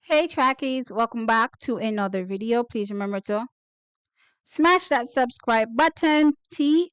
Hey trackies, welcome back to another video. Please remember to smash that subscribe button.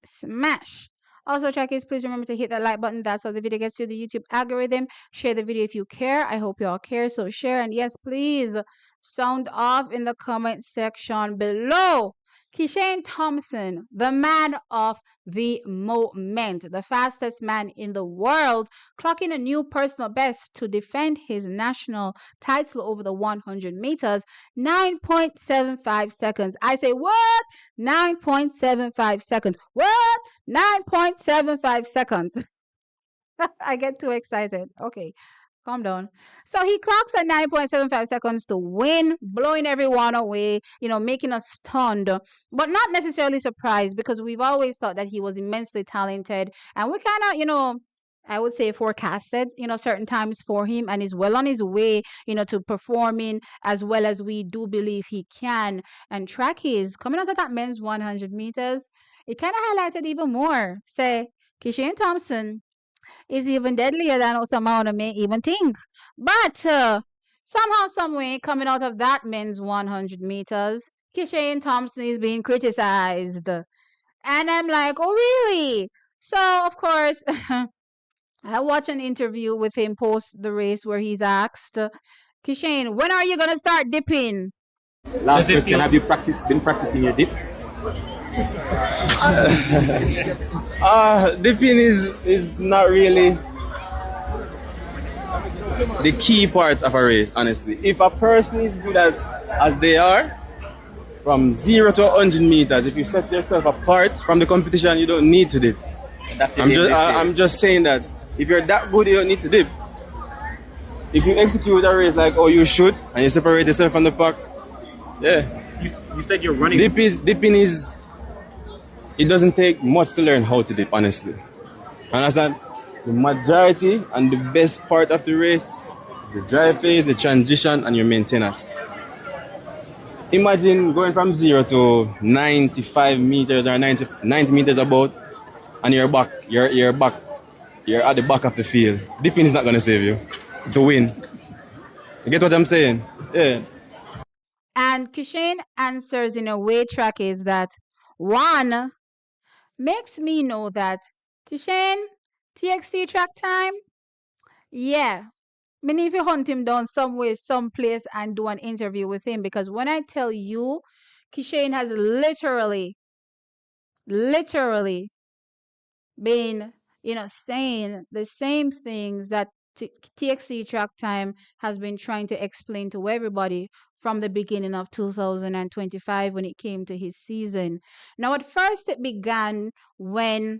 Smash. Also, trackies, please remember to hit that like button. That's how the video gets to the YouTube algorithm. Share the video if you care. I hope you all care. So share, and yes, please sound off in the comment section below. Kishane Thompson, the man of the moment, the fastest man in the world, clocking a new personal best to defend his national title over the 100 meters, 9.75 seconds. I say, what? 9.75 seconds. What? 9.75 seconds. I get too excited. Okay, calm down. So he clocks at 9.75 seconds to win, blowing everyone away, making us stunned, but not necessarily surprised because we've always thought that he was immensely talented. And we kind of, I would say forecasted, certain times for him, and is well on his way, to performing as well as we do believe he can. And track is coming out of that men's 100 meters. It kind of highlighted even more. Say, Kishane Thompson is even deadlier than some amount may even think. But somehow, some way, coming out of that men's 100 meters, Kishane Thompson is being criticized. And I'm like, oh, really? So, of course, I watched an interview with him post the race where he's asked, Kishane, when are you going to start dipping? Last question, have you been practicing your dip? Dipping is not really the key part of a race, honestly. If a person is good as they are, from 0 to 100 meters, if you set yourself apart from the competition, you don't need to dip. I'm just saying that if you're that good, you don't need to dip. If you execute a race like you should, and you separate yourself from the pack, yeah. You said you're running. Dipping is. It doesn't take much to learn how to dip, honestly. Understand? The majority and the best part of the race is the drive phase, the transition, and your maintenance. Imagine going from 0 to 95 meters or 90 meters about, and you're back. You're at the back of the field. Dipping is not going to save you to win. You get what I'm saying? Yeah. And Kishane answers in a way track is that one makes me know that Kishane, TXC track time, yeah. I mean, if you hunt him down somewhere, someplace, and do an interview with him, because when I tell you, Kishane has literally been, saying the same things that TXC track time has been trying to explain to everybody from the beginning of 2025 when it came to his season. Now, at first, it began when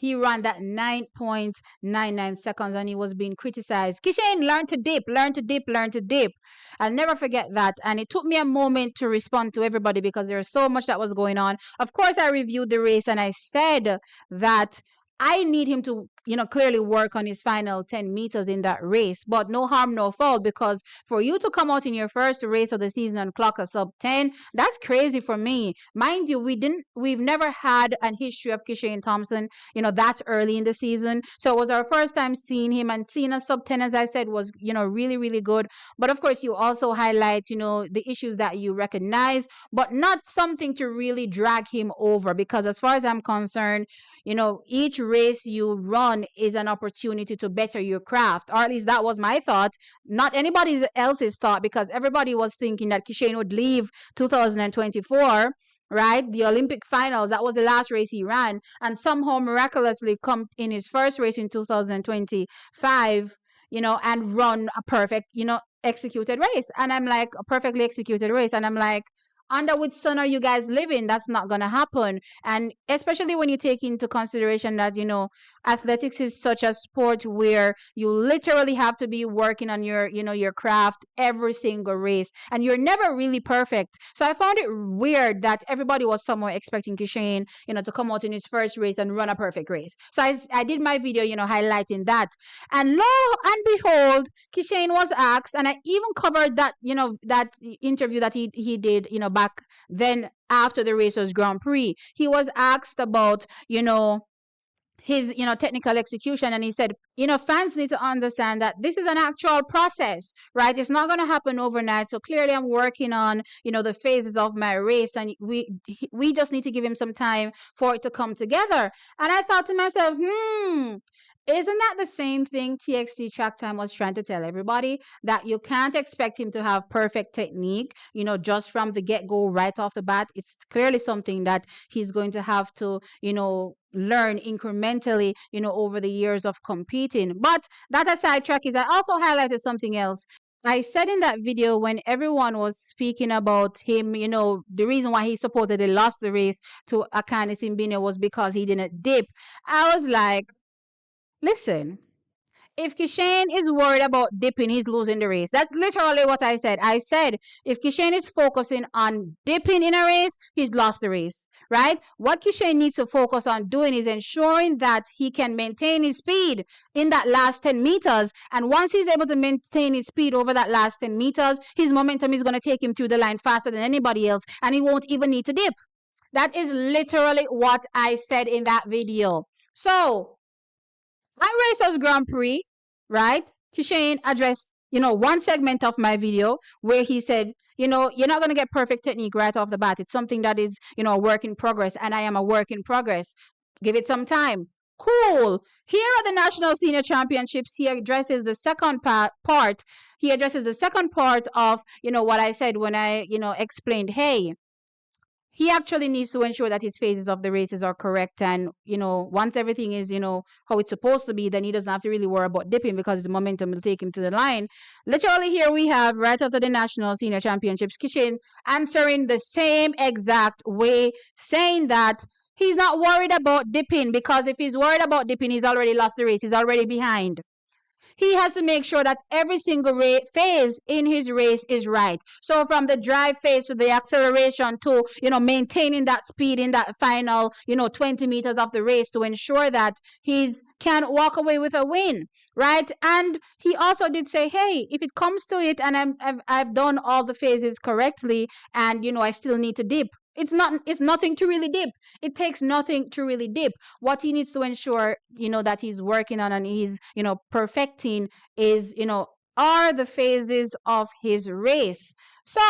he ran that 9.99 seconds and he was being criticized. Kishane, learn to dip, learn to dip, learn to dip. I'll never forget that. And it took me a moment to respond to everybody because there was so much that was going on. Of course, I reviewed the race and I said that I need him to, clearly work on his final 10 meters in that race, but no harm, no foul, because for you to come out in your first race of the season and clock a sub 10, that's crazy for me. Mind you, we've never had an history of Kishane Thompson, that early in the season. So it was our first time seeing him, and seeing a sub 10, as I said, was, really, really good. But of course, you also highlight, the issues that you recognize, but not something to really drag him over, because as far as I'm concerned, each race you run is an opportunity to better your craft, or at least that was my thought, not anybody else's thought, because everybody was thinking that Kishane would leave 2024, right? The Olympic finals, that was the last race he ran, and somehow miraculously come in his first race in 2025, and run a perfect, executed race. And I'm like, a perfectly executed race. And I'm like, under which sun are you guys living? That's not going to happen. And especially when you take into consideration that, athletics is such a sport where you literally have to be working on your craft every single race, and you're never really perfect. So I found it weird that everybody was somewhere expecting Kishane, to come out in his first race and run a perfect race. So I did my video, highlighting that. And lo and behold, Kishane was asked, and I even covered that, that interview that he did, back then after the Racers Grand Prix. He was asked about, his technical execution, and he said fans need to understand that this is an actual process, right? It's not going to happen overnight. So clearly I'm working on, the phases of my race, and we just need to give him some time for it to come together. And I thought to myself, isn't that the same thing TXT Track Time was trying to tell everybody? That you can't expect him to have perfect technique, just from the get-go right off the bat. It's clearly something that he's going to have to, learn incrementally, over the years of competing. But that aside, track is I also highlighted something else. I said in that video when everyone was speaking about him, the reason why he supposedly lost the race to Akane Simbine was because he didn't dip. I was like, listen, if Kishane is worried about dipping, he's losing the race. That's literally what I said. I said, if Kishane is focusing on dipping in a race, he's lost the race, right? What Kishane needs to focus on doing is ensuring that he can maintain his speed in that last 10 meters. And once he's able to maintain his speed over that last 10 meters, his momentum is going to take him through the line faster than anybody else, and he won't even need to dip. That is literally what I said in that video. So, at Racers Grand Prix, right? Kishane addressed, one segment of my video where he said, you're not going to get perfect technique right off the bat. It's something that is, a work in progress, and I am a work in progress. Give it some time. Cool. Here at the National Senior Championships, he addresses the second part. He addresses the second part of, what I said when I, explained, hey, he actually needs to ensure that his phases of the races are correct. And, once everything is, how it's supposed to be, then he doesn't have to really worry about dipping because the momentum will take him to the line. Literally, here we have, right after the National Senior Championships, Kishane answering the same exact way, saying that he's not worried about dipping, because if he's worried about dipping, he's already lost the race. He's already behind. He has to make sure that every single phase in his race is right. So from the drive phase to the acceleration to, maintaining that speed in that final, 20 meters of the race to ensure that he's can walk away with a win, right? And he also did say, hey, if it comes to it and I've done all the phases correctly and, I still need to dip, it's nothing to really dip. It takes nothing to really dip. What he needs to ensure, that he's working on and he's, perfecting is, are the phases of his race. So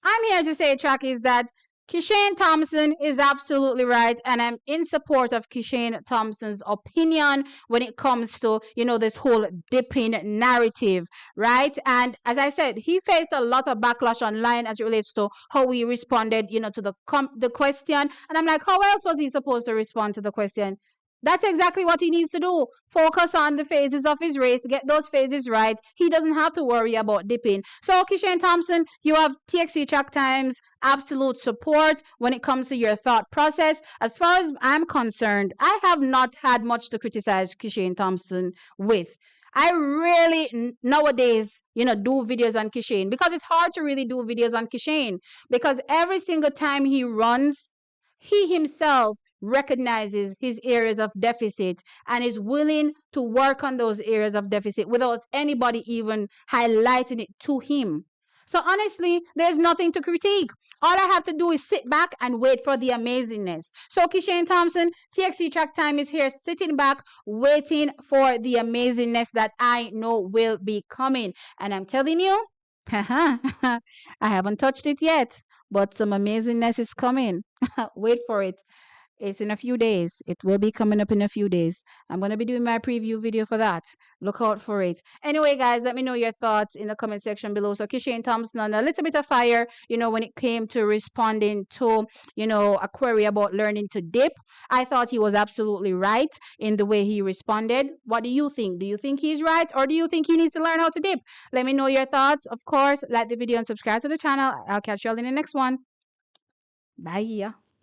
I'm here to say, track, is that Kishane Thompson is absolutely right, and I'm in support of Kishane Thompson's opinion when it comes to, this whole dipping narrative, right? And as I said, he faced a lot of backlash online as it relates to how he responded, to the question. And I'm like, how else was he supposed to respond to the question? That's exactly what he needs to do. Focus on the phases of his race, get those phases right. He doesn't have to worry about dipping. So, Kishane Thompson, you have TXC Track Time's absolute support when it comes to your thought process. As far as I'm concerned, I have not had much to criticize Kishane Thompson with. I really nowadays, do videos on Kishane because it's hard to really do videos on Kishane because every single time he runs, he himself recognizes his areas of deficit and is willing to work on those areas of deficit without anybody even highlighting it to him. So honestly, there's nothing to critique. All I have to do is sit back and wait for the amazingness. So Kishane Thompson, TXC Track Time is here sitting back, waiting for the amazingness that I know will be coming. And I'm telling you, I haven't touched it yet, but some amazingness is coming. Wait for it. It's in a few days. It will be coming up in a few days. I'm going to be doing my preview video for that. Look out for it. Anyway, guys, let me know your thoughts in the comment section below. So Kishane Thompson on a little bit of fire, when it came to responding to, a query about learning to dip. I thought he was absolutely right in the way he responded. What do you think? Do you think he's right, or do you think he needs to learn how to dip? Let me know your thoughts. Of course, like the video and subscribe to the channel. I'll catch you all in the next one. Bye.